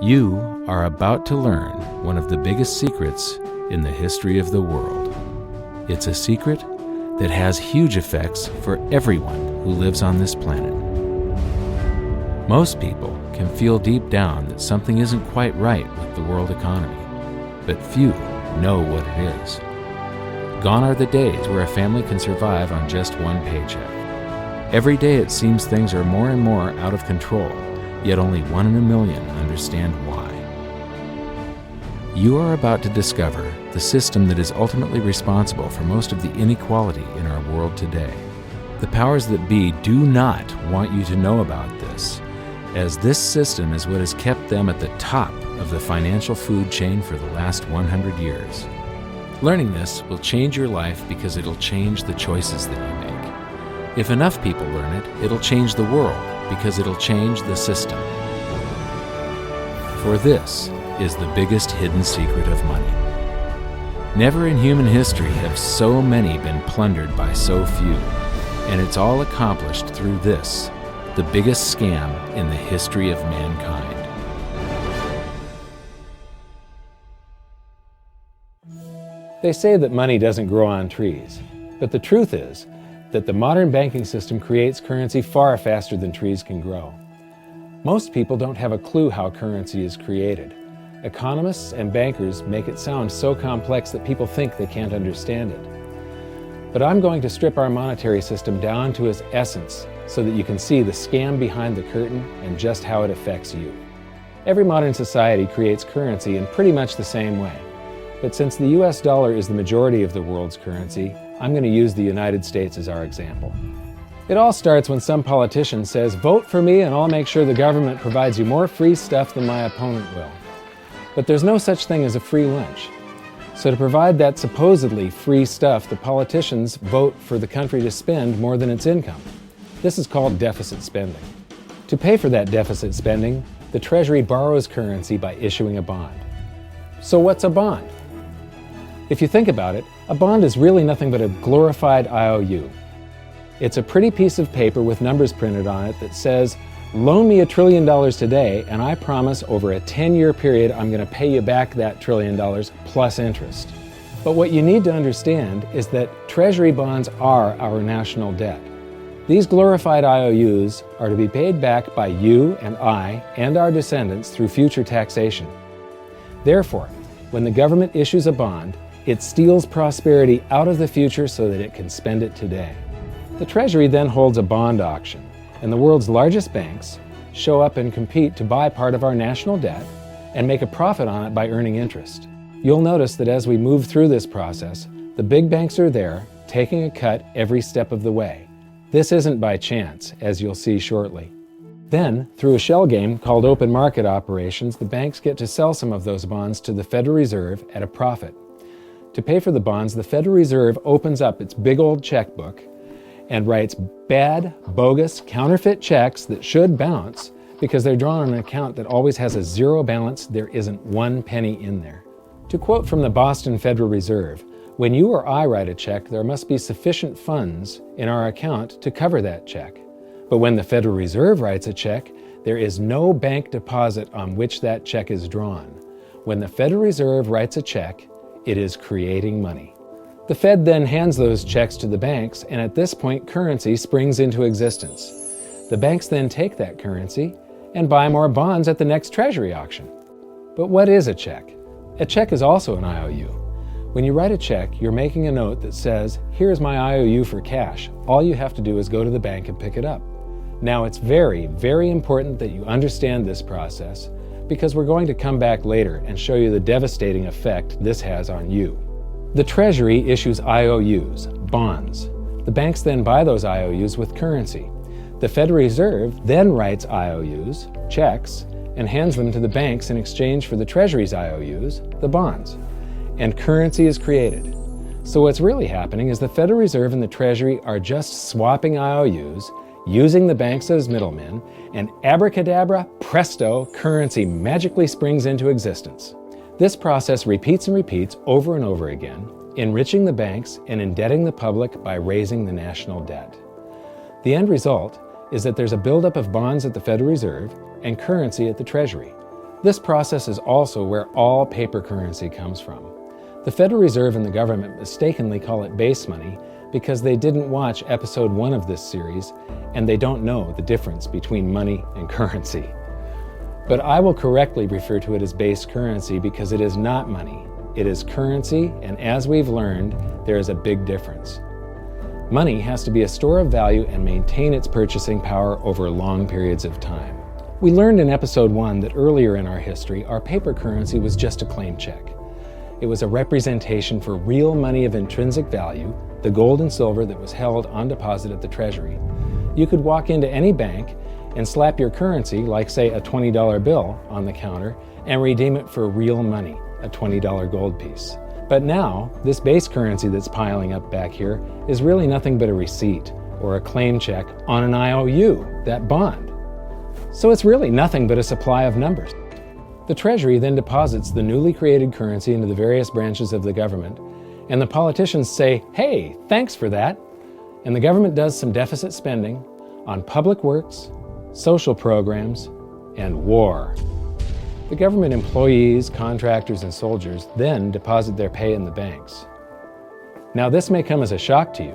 You are about to learn one of the biggest secrets in the history of the world. It's a secret that has huge effects for everyone who lives on this planet. Most people can feel deep down that something isn't quite right with the world economy, but few know what it is. Gone are the days where a family can survive on just one paycheck. Every day it seems things are more and more out of control, yet only 1 in a million understand why. You are about to discover the system that is ultimately responsible for most of the inequality in our world today. The powers that be do not want you to know about this, as this system is what has kept them at the top of the financial food chain for the last 100 years. Learning this will change your life because it'll change the choices that you make. If enough people learn it, it'll change the world because it'll change the system. For this is the biggest hidden secret of money. Never in human history have so many been plundered by so few, and it's all accomplished through this, the biggest scam in the history of mankind. They say that money doesn't grow on trees, but the truth is that the modern banking system creates currency far faster than trees can grow. Most people don't have a clue how currency is created. Economists and bankers make it sound so complex that people think they can't understand it. But I'm going to strip our monetary system down to its essence so that you can see the scam behind the curtain and just how it affects you. Every modern society creates currency in pretty much the same way. But since the US dollar is the majority of the world's currency, I'm going to use the United States as our example. It all starts when some politician says, "Vote for me and I'll make sure the government provides you more free stuff than my opponent will." But there's no such thing as a free lunch. So to provide that supposedly free stuff, the politicians vote for the country to spend more than its income. This is called deficit spending. To pay for that deficit spending, the Treasury borrows currency by issuing a bond. So what's a bond? If you think about it, a bond is really nothing but a glorified IOU. It's a pretty piece of paper with numbers printed on it that says, "Loan me $1 trillion today, and I promise over a 10-year period I'm going to pay you back that $1 trillion plus interest." But what you need to understand is that Treasury bonds are our national debt. These glorified IOUs are to be paid back by you and I and our descendants through future taxation. Therefore, when the government issues a bond, it steals prosperity out of the future so that it can spend it today. The Treasury then holds a bond auction, and the world's largest banks show up and compete to buy part of our national debt and make a profit on it by earning interest. You'll notice that as we move through this process, the big banks are there, taking a cut every step of the way. This isn't by chance, as you'll see shortly. Then, through a shell game called open market operations, the banks get to sell some of those bonds to the Federal Reserve at a profit. To pay for the bonds, the Federal Reserve opens up its big old checkbook and writes bad, bogus, counterfeit checks that should bounce because they're drawn on an account that always has a zero balance. There isn't 1 penny in there. To quote from the Boston Federal Reserve, "When you or I write a check, there must be sufficient funds in our account to cover that check. But when the Federal Reserve writes a check, there is no bank deposit on which that check is drawn. When the Federal Reserve writes a check, it is creating money." The Fed then hands those checks to the banks, and at this point, currency springs into existence. The banks then take that currency and buy more bonds at the next Treasury auction. But what is a check? A check is also an IOU. When you write a check, you're making a note that says, "Here's my IOU for cash. All you have to do is go to the bank and pick it up." Now, it's very, very important that you understand this process because we're going to come back later and show you the devastating effect this has on you. The Treasury issues IOUs, bonds. The banks then buy those IOUs with currency. The Federal Reserve then writes IOUs, checks, and hands them to the banks in exchange for the Treasury's IOUs, the bonds. And currency is created. So what's really happening is the Federal Reserve and the Treasury are just swapping IOUs, using the banks as middlemen, and abracadabra, presto, currency magically springs into existence. This process repeats and repeats over and over again, enriching the banks and indebting the public by raising the national debt. The end result is that there's a buildup of bonds at the Federal Reserve and currency at the Treasury. This process is also where all paper currency comes from. The Federal Reserve and the government mistakenly call it base money because they didn't watch episode 1 of this series and they don't know the difference between money and currency. But I will correctly refer to it as base currency because it is not money. It is currency, and as we've learned, there is a big difference. Money has to be a store of value and maintain its purchasing power over long periods of time. We learned in episode 1 that earlier in our history, our paper currency was just a claim check. It was a representation for real money of intrinsic value, the gold and silver that was held on deposit at the Treasury. You could walk into any bank and slap your currency, like say a $20 bill, on the counter and redeem it for real money, a $20 gold piece. But now, this base currency that's piling up back here is really nothing but a receipt or a claim check on an IOU, that bond. So it's really nothing but a supply of numbers. The Treasury then deposits the newly created currency into the various branches of the government, and the politicians say, "Hey, thanks for that." And the government does some deficit spending on public works, social programs, and war. The government employees, contractors, and soldiers then deposit their pay in the banks. Now, this may come as a shock to you,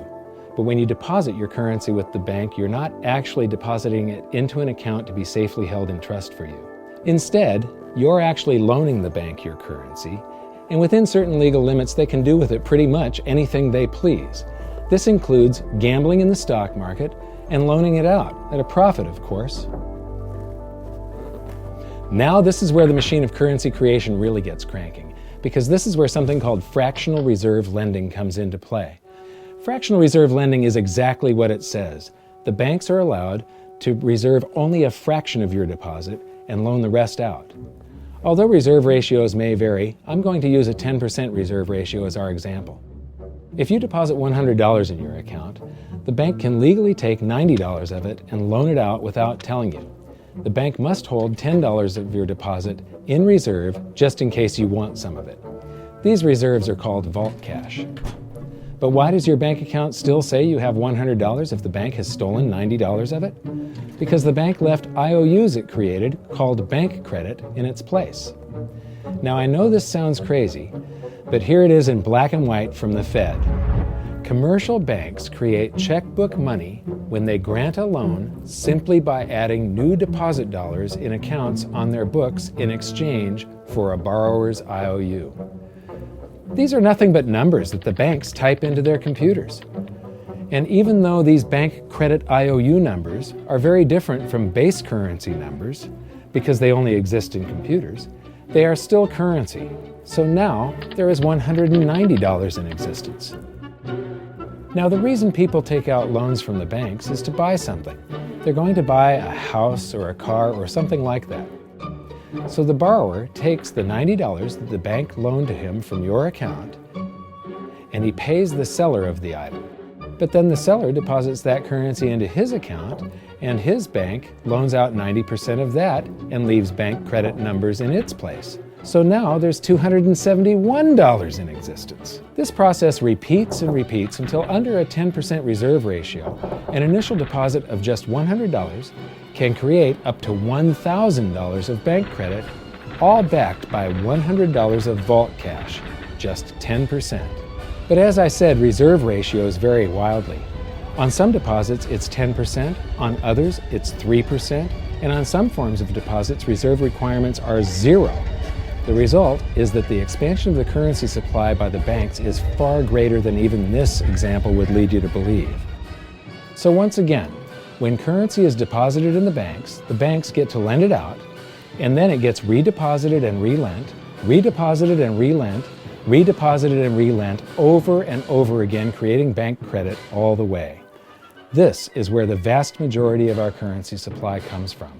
but when you deposit your currency with the bank, you're not actually depositing it into an account to be safely held in trust for you. Instead, you're actually loaning the bank your currency, and within certain legal limits, they can do with it pretty much anything they please. This includes gambling in the stock market and loaning it out, at a profit, of course. Now this is where the machine of currency creation really gets cranking, because this is where something called fractional reserve lending comes into play. Fractional reserve lending is exactly what it says. The banks are allowed to reserve only a fraction of your deposit and loan the rest out. Although reserve ratios may vary, I'm going to use a 10% reserve ratio as our example. If you deposit $100 in your account, the bank can legally take $90 of it and loan it out without telling you. The bank must hold $10 of your deposit in reserve just in case you want some of it. These reserves are called vault cash. But why does your bank account still say you have $100 if the bank has stolen $90 of it? Because the bank left IOUs it created, called bank credit, in its place. Now I know this sounds crazy, but here it is in black and white from the Fed. Commercial banks create checkbook money when they grant a loan simply by adding new deposit dollars in accounts on their books in exchange for a borrower's IOU. These are nothing but numbers that the banks type into their computers. And even though these bank credit IOU numbers are very different from base currency numbers, because they only exist in computers, they are still currency. So now there is $190 in existence. Now the reason people take out loans from the banks is to buy something. They're going to buy a house or a car or something like that. So the borrower takes the $90 that the bank loaned to him from your account, and he pays the seller of the item. But then the seller deposits that currency into his account, and his bank loans out 90% of that and leaves bank credit numbers in its place. So now there's $271 in existence. This process repeats and repeats until under a 10% reserve ratio, an initial deposit of just $100 can create up to $1,000 of bank credit, all backed by $100 of vault cash, just 10%. But as I said, reserve ratios vary wildly. On some deposits, it's 10%, on others, it's 3%, and on some forms of deposits, reserve requirements are 0. The result is that the expansion of the currency supply by the banks is far greater than even this example would lead you to believe. So once again, when currency is deposited in the banks get to lend it out, and then it gets redeposited and relent, redeposited and relent, redeposited and relent over and over again, creating bank credit all the way. This is where the vast majority of our currency supply comes from.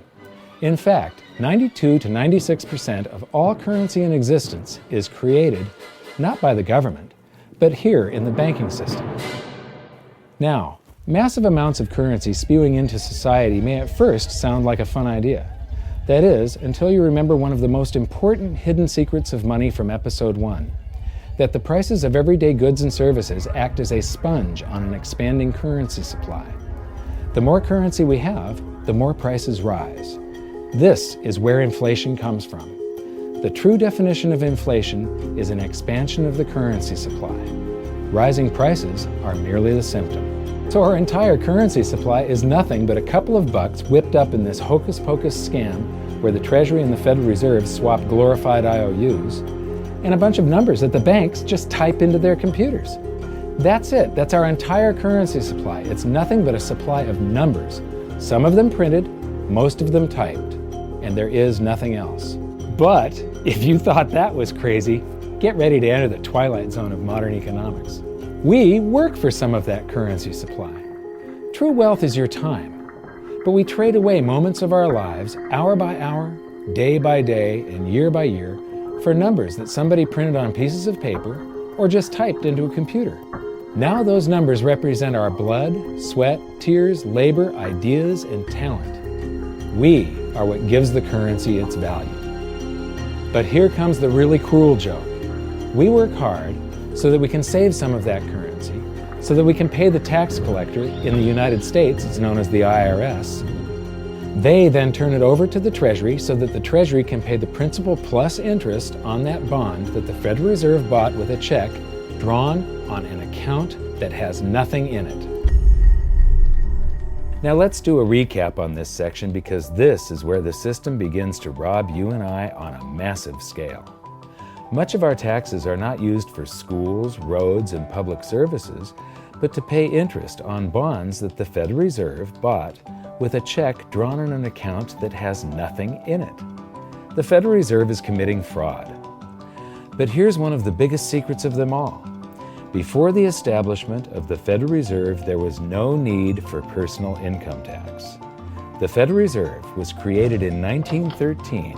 In fact, 92 to 96% of all currency in existence is created not by the government, but here in the banking system. Now, massive amounts of currency spewing into society may at first sound like a fun idea. That is, until you remember one of the most important hidden secrets of money from episode 1, that the prices of everyday goods and services act as a sponge on an expanding currency supply. The more currency we have, the more prices rise. This is where inflation comes from. The true definition of inflation is an expansion of the currency supply. Rising prices are merely the symptom. So our entire currency supply is nothing but a couple of bucks whipped up in this hocus-pocus scam where the Treasury and the Federal Reserve swap glorified IOUs, and a bunch of numbers that the banks just type into their computers. That's it. That's our entire currency supply. It's nothing but a supply of numbers. Some of them printed, most of them typed, and there is nothing else. But if you thought that was crazy, get ready to enter the twilight zone of modern economics. We work for some of that currency supply. True wealth is your time. But we trade away moments of our lives, hour by hour, day by day, and year by year, for numbers that somebody printed on pieces of paper or just typed into a computer. Now those numbers represent our blood, sweat, tears, labor, ideas, and talent. We are what gives the currency its value. But here comes the really cruel joke. We work hard so that we can save some of that currency, so that we can pay the tax collector. In the United States, it's known as the IRS. They then turn it over to the Treasury so that the Treasury can pay the principal plus interest on that bond that the Federal Reserve bought with a check drawn on an account that has nothing in it. Now let's do a recap on this section, because this is where the system begins to rob you and I on a massive scale. Much of our taxes are not used for schools, roads, and public services, but to pay interest on bonds that the Federal Reserve bought with a check drawn on an account that has nothing in it. The Federal Reserve is committing fraud. But here's one of the biggest secrets of them all. Before the establishment of the Federal Reserve, there was no need for personal income tax. The Federal Reserve was created in 1913,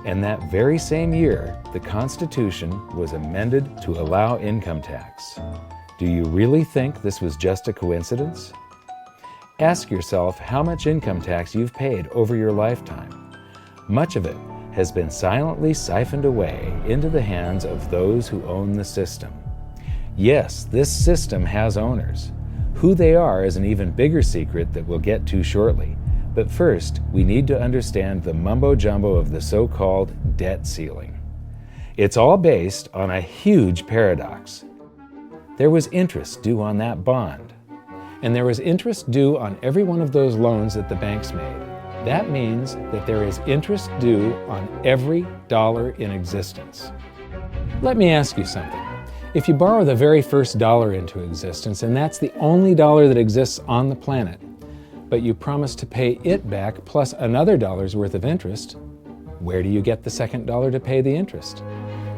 and that very same year, the Constitution was amended to allow income tax. Do you really think this was just a coincidence? Ask yourself how much income tax you've paid over your lifetime. Much of it has been silently siphoned away into the hands of those who own the system. Yes, this system has owners. Who they are is an even bigger secret that we'll get to shortly. But first, we need to understand the mumbo-jumbo of the so-called debt ceiling. It's all based on a huge paradox. There was interest due on that bond, and there was interest due on every one of those loans that the banks made. That means that there is interest due on every dollar in existence. Let me ask you something. If you borrow the very first dollar into existence, and that's the only dollar that exists on the planet, but you promise to pay it back plus another dollar's worth of interest, where do you get the second dollar to pay the interest?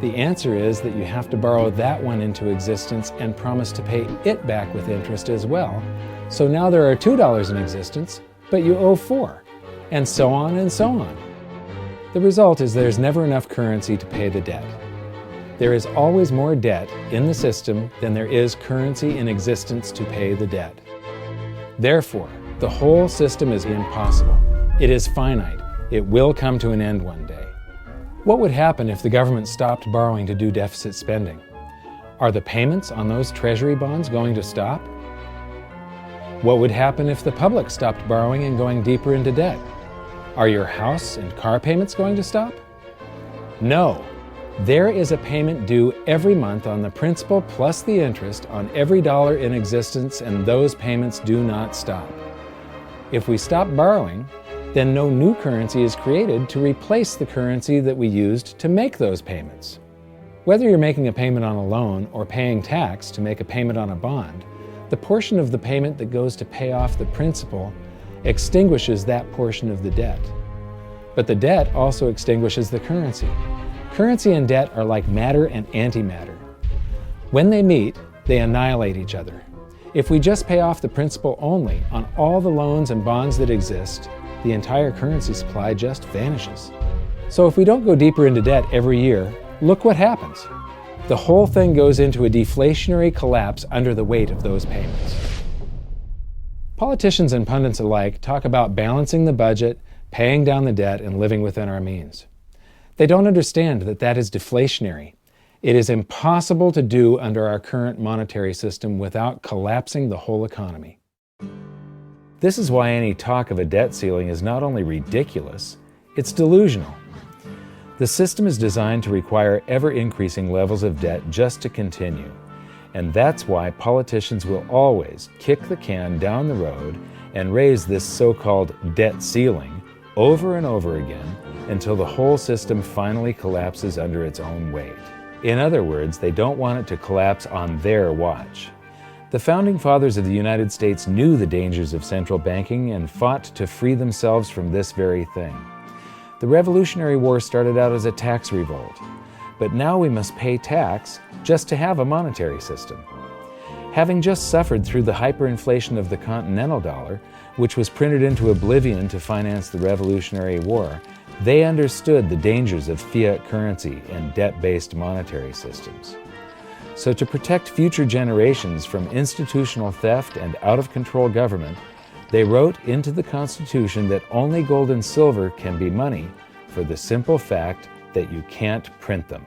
The answer is that you have to borrow that one into existence and promise to pay it back with interest as well. So now there are $2 in existence, but you owe $4, and so on and so on. The result is there's never enough currency to pay the debt. There is always more debt in the system than there is currency in existence to pay the debt. Therefore, the whole system is impossible. It is finite. It will come to an end one day. What would happen if the government stopped borrowing to do deficit spending? Are the payments on those treasury bonds going to stop? What would happen if the public stopped borrowing and going deeper into debt? Are your house and car payments going to stop? No. There is a payment due every month on the principal plus the interest on every dollar in existence, and those payments do not stop. If we stop borrowing, then no new currency is created to replace the currency that we used to make those payments. Whether you're making a payment on a loan or paying tax to make a payment on a bond, the portion of the payment that goes to pay off the principal extinguishes that portion of the debt. But the debt also extinguishes the currency. Currency and debt are like matter and antimatter. When they meet, they annihilate each other. If we just pay off the principal only on all the loans and bonds that exist, the entire currency supply just vanishes. So if we don't go deeper into debt every year, look what happens. The whole thing goes into a deflationary collapse under the weight of those payments. Politicians and pundits alike talk about balancing the budget, paying down the debt, and living within our means. They don't understand that that is deflationary. It is impossible to do under our current monetary system without collapsing the whole economy. This is why any talk of a debt ceiling is not only ridiculous, it's delusional. The system is designed to require ever-increasing levels of debt just to continue. And that's why politicians will always kick the can down the road and raise this so-called debt ceiling over and over again until the whole system finally collapses under its own weight. In other words, they don't want it to collapse on their watch. The Founding Fathers of the United States knew the dangers of central banking and fought to free themselves from this very thing. The Revolutionary War started out as a tax revolt, but now we must pay tax just to have a monetary system. Having just suffered through the hyperinflation of the continental dollar, which was printed into oblivion to finance the Revolutionary War, they understood the dangers of fiat currency and debt-based monetary systems. So to protect future generations from institutional theft and out-of-control government, they wrote into the Constitution that only gold and silver can be money for the simple fact that you can't print them.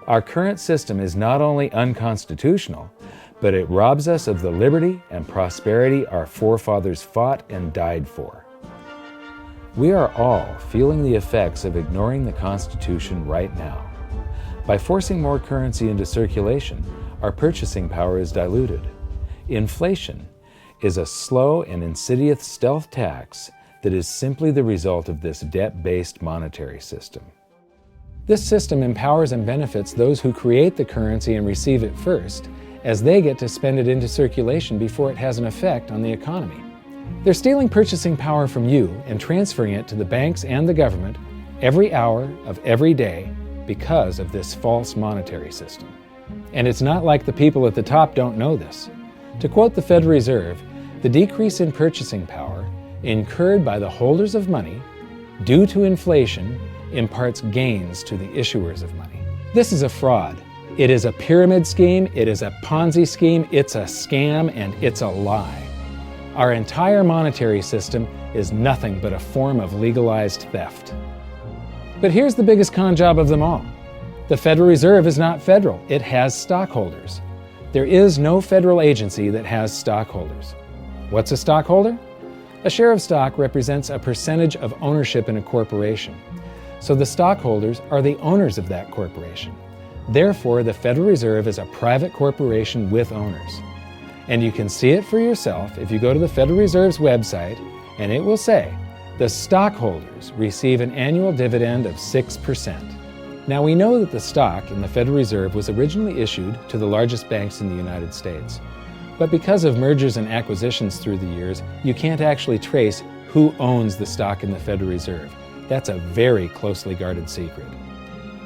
Our current system is not only unconstitutional, but it robs us of the liberty and prosperity our forefathers fought and died for. We are all feeling the effects of ignoring the Constitution right now. By forcing more currency into circulation, our purchasing power is diluted. Inflation is a slow and insidious stealth tax that is simply the result of this debt-based monetary system. This system empowers and benefits those who create the currency and receive it first, as they get to spend it into circulation before it has an effect on the economy. They're stealing purchasing power from you and transferring it to the banks and the government every hour of every day because of this false monetary system. And it's not like the people at the top don't know this. To quote the Federal Reserve, the decrease in purchasing power incurred by the holders of money due to inflation imparts gains to the issuers of money. This is a fraud. It is a pyramid scheme, it is a Ponzi scheme, it's a scam, and it's a lie. Our entire monetary system is nothing but a form of legalized theft. But here's the biggest con job of them all. The Federal Reserve is not federal, it has stockholders. There is no federal agency that has stockholders. What's a stockholder? A share of stock represents a percentage of ownership in a corporation. So the stockholders are the owners of that corporation. Therefore, the Federal Reserve is a private corporation with owners. And you can see it for yourself if you go to the Federal Reserve's website, and it will say, the stockholders receive an annual dividend of 6%. Now we know that the stock in the Federal Reserve was originally issued to the largest banks in the United States. But because of mergers and acquisitions through the years, you can't actually trace who owns the stock in the Federal Reserve. That's a very closely guarded secret.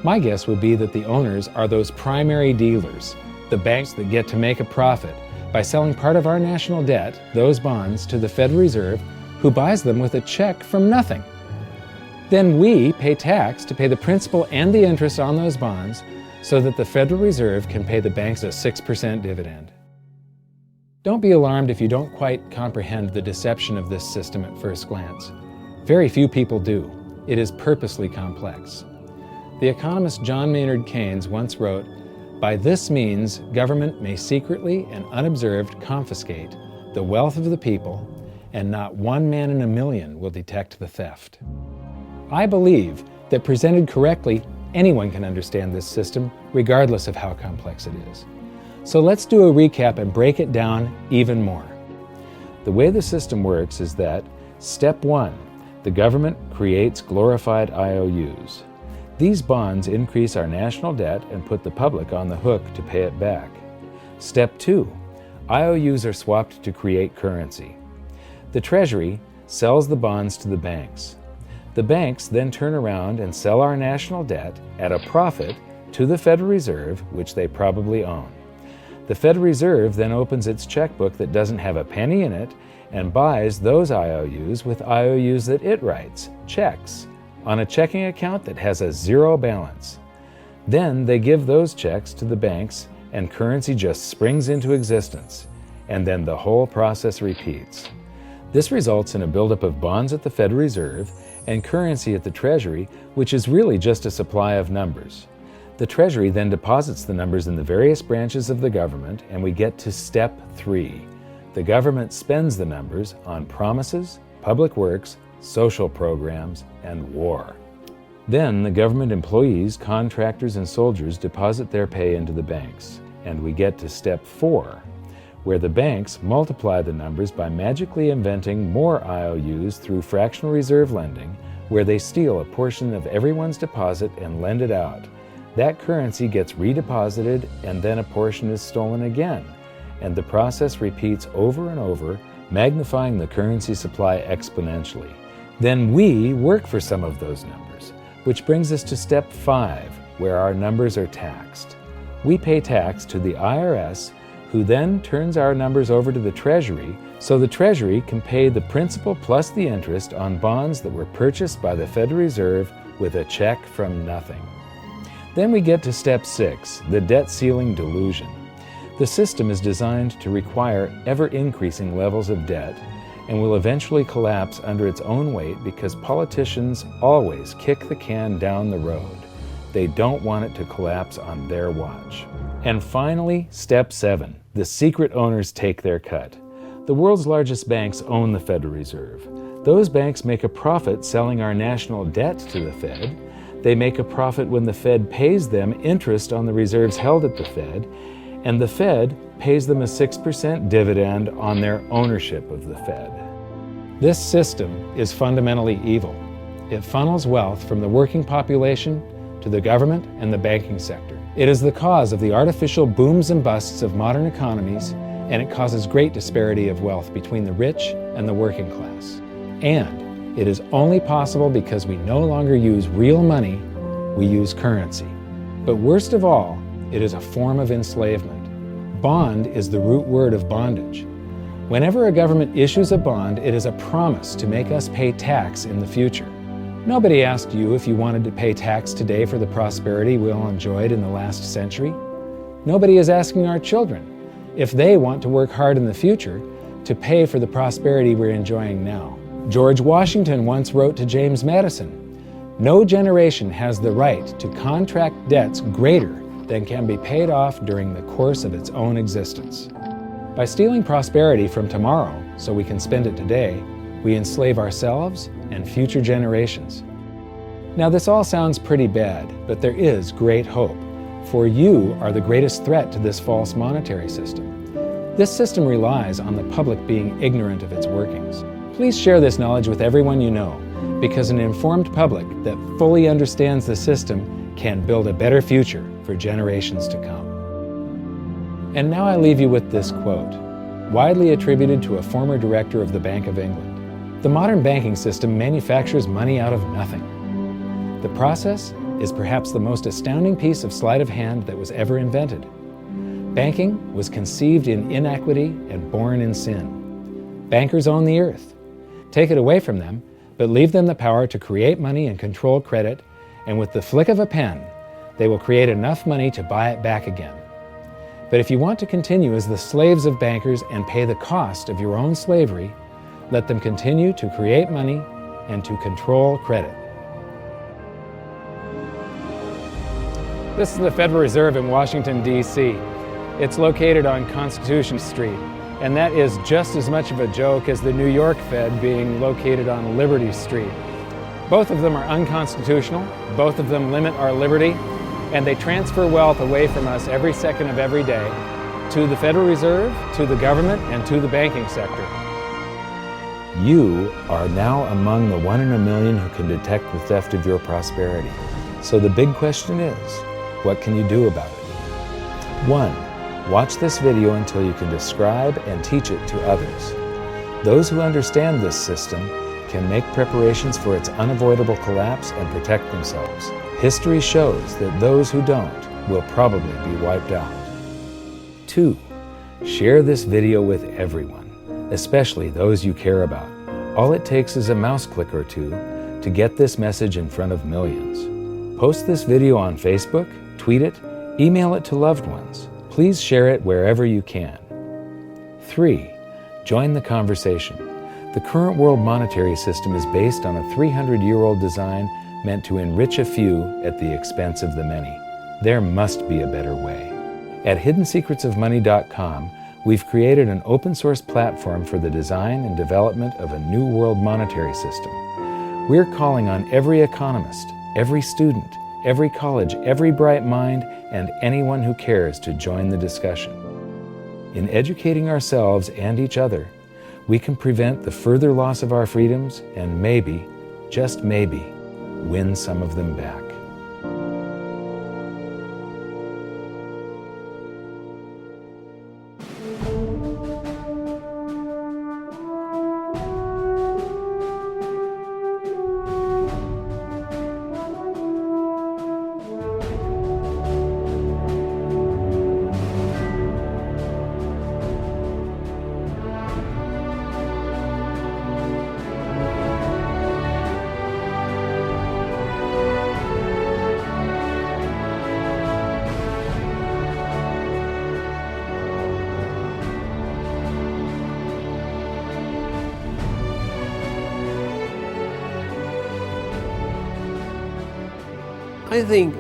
My guess would be that the owners are those primary dealers, the banks that get to make a profit by selling part of our national debt, those bonds, to the Federal Reserve, who buys them with a check from nothing. Then we pay tax to pay the principal and the interest on those bonds so that the Federal Reserve can pay the banks a 6% dividend. Don't be alarmed if you don't quite comprehend the deception of this system at first glance. Very few people do. It is purposely complex. The economist John Maynard Keynes once wrote, "By this means, government may secretly and unobserved confiscate the wealth of the people, and not one man in a million will detect the theft." I believe that presented correctly, anyone can understand this system, regardless of how complex it is. So let's do a recap and break it down even more. The way the system works is that, step 1, the government creates glorified IOUs. These bonds increase our national debt and put the public on the hook to pay it back. Step 2, IOUs are swapped to create currency. The Treasury sells the bonds to the banks. The banks then turn around and sell our national debt at a profit to the Federal Reserve, which they probably own. The Federal Reserve then opens its checkbook that doesn't have a penny in it and buys those IOUs with IOUs that it writes, checks, on a checking account that has a zero balance. Then they give those checks to the banks and currency just springs into existence, and then the whole process repeats. This results in a buildup of bonds at the Federal Reserve and currency at the Treasury, which is really just a supply of numbers. The Treasury then deposits the numbers in the various branches of the government, and we get to step 3. The government spends the numbers on promises, public works, social programs, and war. Then the government employees, contractors, and soldiers deposit their pay into the banks. And we get to step 4, where the banks multiply the numbers by magically inventing more IOUs through fractional reserve lending, where they steal a portion of everyone's deposit and lend it out. That currency gets redeposited, and then a portion is stolen again. And the process repeats over and over, magnifying the currency supply exponentially. Then we work for some of those numbers, which brings us to step 5, where our numbers are taxed. We pay tax to the IRS, who then turns our numbers over to the Treasury, so the Treasury can pay the principal plus the interest on bonds that were purchased by the Federal Reserve with a check from nothing. Then we get to step 6, the debt ceiling delusion. The system is designed to require ever-increasing levels of debt and will eventually collapse under its own weight because politicians always kick the can down the road. They don't want it to collapse on their watch. And finally, step 7, the secret owners take their cut. The world's largest banks own the Federal Reserve. Those banks make a profit selling our national debt to the Fed. They make a profit when the Fed pays them interest on the reserves held at the Fed, and the Fed pays them a 6% dividend on their ownership of the Fed. This system is fundamentally evil. It funnels wealth from the working population to the government and the banking sector. It is the cause of the artificial booms and busts of modern economies, and it causes great disparity of wealth between the rich and the working class. And it is only possible because we no longer use real money, we use currency. But worst of all, it is a form of enslavement. Bond is the root word of bondage. Whenever a government issues a bond, it is a promise to make us pay tax in the future. Nobody asked you if you wanted to pay tax today for the prosperity we all enjoyed in the last century. Nobody is asking our children if they want to work hard in the future to pay for the prosperity we're enjoying now. George Washington once wrote to James Madison, "No generation has the right to contract debts greater than can be paid off during the course of its own existence." By stealing prosperity from tomorrow so we can spend it today, we enslave ourselves and future generations. Now this all sounds pretty bad, but there is great hope, for you are the greatest threat to this false monetary system. This system relies on the public being ignorant of its workings. Please share this knowledge with everyone you know, because an informed public that fully understands the system can build a better future for generations to come. And now I leave you with this quote, widely attributed to a former director of the Bank of England. The modern banking system manufactures money out of nothing. The process is perhaps the most astounding piece of sleight of hand that was ever invented. Banking was conceived in inequity and born in sin. Bankers own the earth. Take it away from them, but leave them the power to create money and control credit, and with the flick of a pen, they will create enough money to buy it back again. But if you want to continue as the slaves of bankers and pay the cost of your own slavery, let them continue to create money and to control credit. This is the Federal Reserve in Washington, D.C. It's located on Constitution Street, and that is just as much of a joke as the New York Fed being located on Liberty Street. Both of them are unconstitutional, both of them limit our liberty, and they transfer wealth away from us every second of every day to the Federal Reserve, to the government, and to the banking sector. You are now among the 1 in a million who can detect the theft of your prosperity. So the big question is, what can you do about it? 1. Watch this video until you can describe and teach it to others. Those who understand this system can make preparations for its unavoidable collapse and protect themselves. History shows that those who don't will probably be wiped out. 2. Share this video with everyone, especially those you care about. All it takes is a mouse click or two to get this message in front of millions. Post this video on Facebook, tweet it, email it to loved ones. Please share it wherever you can. 3. Join the conversation. The current world monetary system is based on a 300-year-old design meant to enrich a few at the expense of the many. There must be a better way. At hiddensecretsofmoney.com, we've created an open-source platform for the design and development of a new world monetary system. We're calling on every economist, every student, every college, every bright mind, and anyone who cares to join the discussion. In educating ourselves and each other, we can prevent the further loss of our freedoms and maybe, just maybe, win some of them back. I think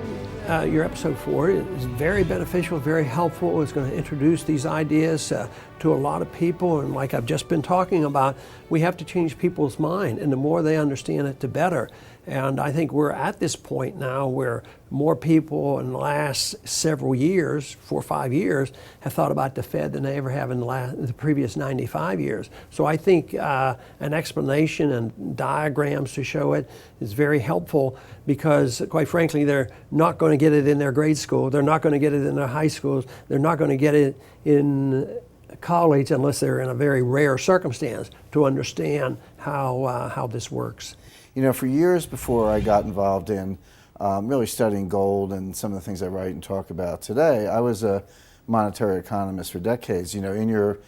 your episode 4 is very beneficial, very helpful. It's going to introduce these ideas to a lot of people, and like I've just been talking about, we have to change people's mind, and the more they understand it, the better. And I think we're at this point now where more people in the last several years, 4 or 5 years, have thought about the Fed than they ever have in the previous 95 years. So I think an explanation and diagrams to show it is very helpful, because quite frankly, they're not going to get it in their grade school. They're not going to get it in their high schools. They're not going to get it in college unless they're in a very rare circumstance to understand how this works. You know, for years before I got involved in really studying gold and some of the things I write and talk about today, I was a monetary economist for decades. You know, in your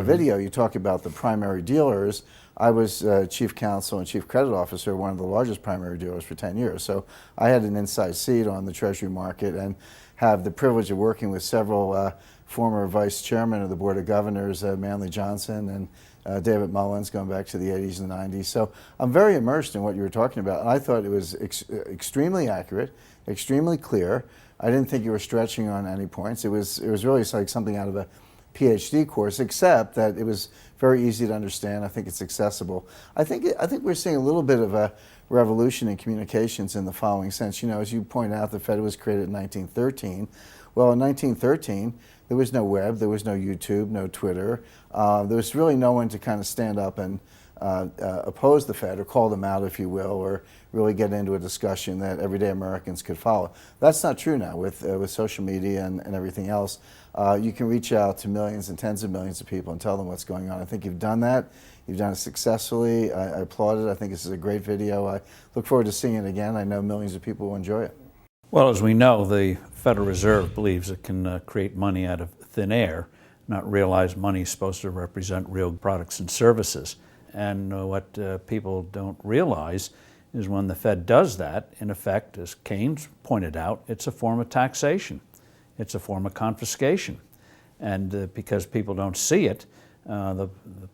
video, you talk about the primary dealers. I was chief counsel and chief credit officer of one of the largest primary dealers for 10 years. So I had an inside seat on the Treasury market and have the privilege of working with several former vice chairmen of the Board of Governors, Manley Johnson and David Mullins, going back to the 80s and 90s. So I'm very immersed in what you were talking about. And I thought it was extremely accurate, extremely clear. I didn't think you were stretching on any points. It was really like something out of a PhD course, except that it was very easy to understand. I think it's accessible. I think we're seeing a little bit of a revolution in communications in the following sense. You know, as you point out, the Fed was created in 1913. Well, in 1913, there was no web, there was no YouTube, no Twitter. There was really no one to kind of stand up and oppose the Fed or call them out, if you will, or really get into a discussion that everyday Americans could follow. That's not true now with social media and everything else. You can reach out to millions and tens of millions of people and tell them what's going on. I think you've done that. You've done it successfully. I applaud it. I think this is a great video. I look forward to seeing it again. I know millions of people will enjoy it. Well, as we know, the Federal Reserve believes it can create money out of thin air, not realize money is supposed to represent real products and services. And what people don't realize is when the Fed does that, in effect, as Keynes pointed out, it's a form of taxation. It's a form of confiscation. And because people don't see it, the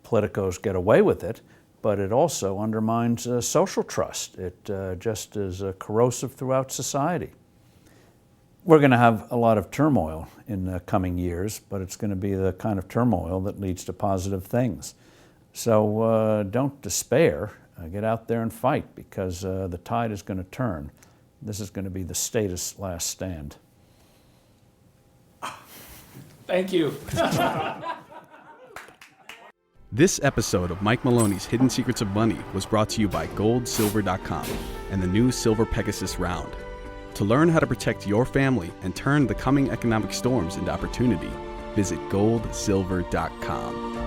politicos get away with it, but it also undermines social trust. It just is corrosive throughout society. We're going to have a lot of turmoil in the coming years, but it's going to be the kind of turmoil that leads to positive things. So don't despair. Get out there and fight, because the tide is going to turn. This is going to be the status last stand. Thank you. This episode of Mike Maloney's Hidden Secrets of Money was brought to you by GoldSilver.com and the new Silver Pegasus Round. To learn how to protect your family and turn the coming economic storms into opportunity, visit GoldSilver.com.